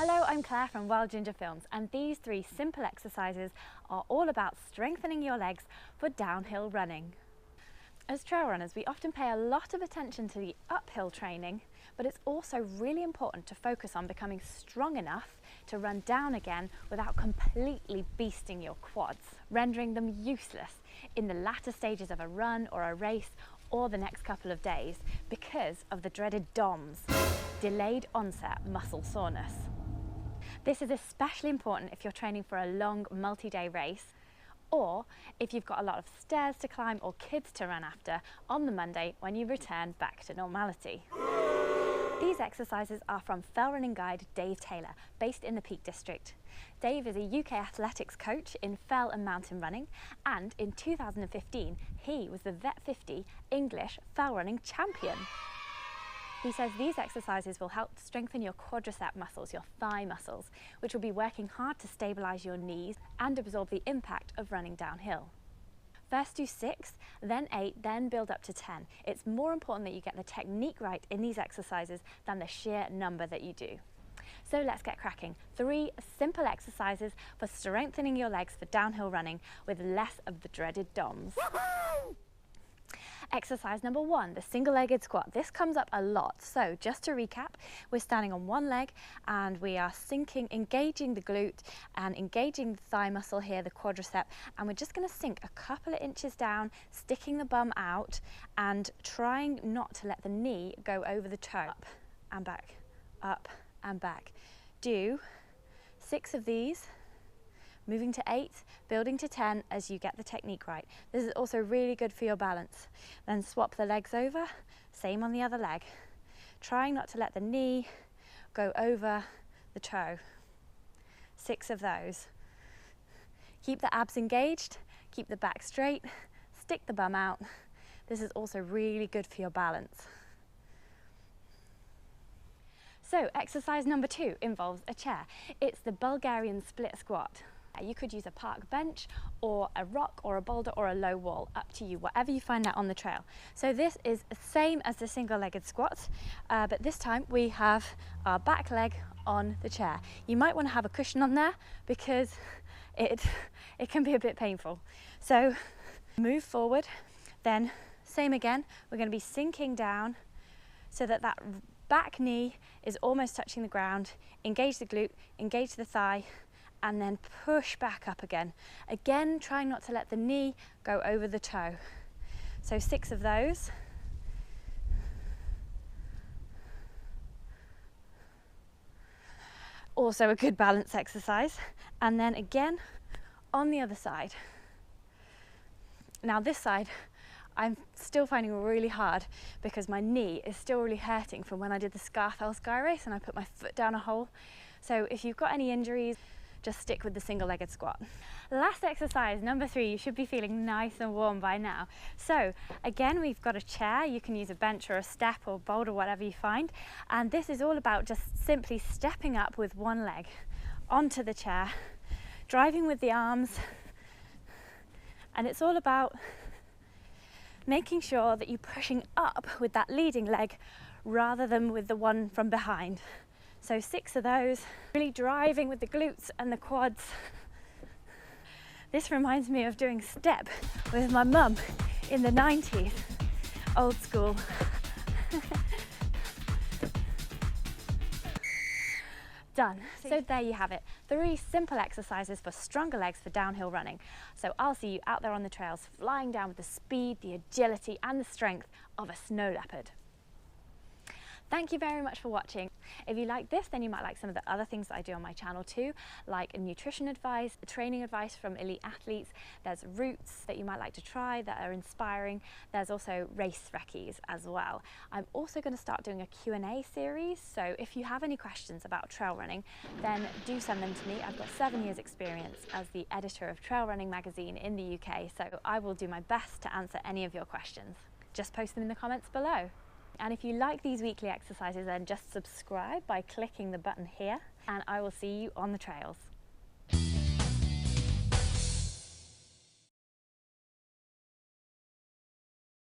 Hello, I'm Claire from Wild Ginger Films, and these 3 simple exercises are all about strengthening your legs for downhill running. As trail runners, we often pay a lot of attention to the uphill training, but it's also really important to focus on becoming strong enough to run down again without completely beasting your quads, rendering them useless in the latter stages of a run or a race or the next couple of days because of the dreaded DOMS, delayed onset muscle soreness. This is especially important if you're training for a long multi-day race, or if you've got a lot of stairs to climb or kids to run after on the Monday when you return back to normality. These exercises are from fell running guide Dave Taylor, based in the Peak District. Dave is a UK athletics coach in fell and mountain running, and in 2015 he was the Vet 50 English fell running champion. He says these exercises will help strengthen your quadricep muscles, your thigh muscles, which will be working hard to stabilise your knees and absorb the impact of running downhill. First do 6, then 8, then build up to 10. It's more important that you get the technique right in these exercises than the sheer number that you do. So let's get cracking. 3 simple exercises for strengthening your legs for downhill running with less of the dreaded DOMS. Exercise number 1, the single-legged squat. This comes up a lot. So just to recap, we're standing on one leg and we are engaging the glute and engaging the thigh muscle here, the quadricep, and we're just going to sink a couple of inches down, sticking the bum out and trying not to let the knee go over the toe. Up and back, up and back. Do 6 of these. Moving to 8, building to 10 as you get the technique right. This is also really good for your balance. Then swap the legs over, same on the other leg. Trying not to let the knee go over the toe. 6 of those. Keep the abs engaged, keep the back straight, stick the bum out. This is also really good for your balance. So exercise number 2 involves a chair. It's the Bulgarian split squat. You could use a park bench or a rock or a boulder or a low wall, up to you, whatever you find out on the trail. So this is the same as the single-legged squat, but this time we have our back leg on the chair. You might want to have a cushion on there because it can be a bit painful. So move forward, then same again, we're going to be sinking down so that that back knee is almost touching the ground. Engage the glute, engage the thigh, and then push back up again. Again, trying not to let the knee go over the toe. So 6 of those. Also a good balance exercise. And then again, on the other side. Now this side, I'm still finding really hard because my knee is still really hurting from when I did the Scarfell Sky Race and I put my foot down a hole. So if you've got any injuries, just stick with the single-legged squat. Last exercise, number 3, you should be feeling nice and warm by now. So again, we've got a chair. You can use a bench or a step or boulder, whatever you find. And this is all about just simply stepping up with one leg onto the chair, driving with the arms. And it's all about making sure that you're pushing up with that leading leg rather than with the one from behind. So 6 of those, really driving with the glutes and the quads. This reminds me of doing step with my mum in the 90s, old school. Done. So there you have it, 3 simple exercises for stronger legs for downhill running. So I'll see you out there on the trails, flying down with the speed, the agility and the strength of a snow leopard. Thank you very much for watching. If you like this, then you might like some of the other things that I do on my channel too, like nutrition advice, training advice from elite athletes. There's routes that you might like to try that are inspiring. There's also race recce's as well. I'm also going to start doing a Q&A series, so if you have any questions about trail running, then do send them to me. I've got 7 years experience as the editor of Trail Running magazine in the UK, so I will do my best to answer any of your questions. Just post them in the comments below. And if you like these weekly exercises, then just subscribe by clicking the button here, and I will see you on the trails.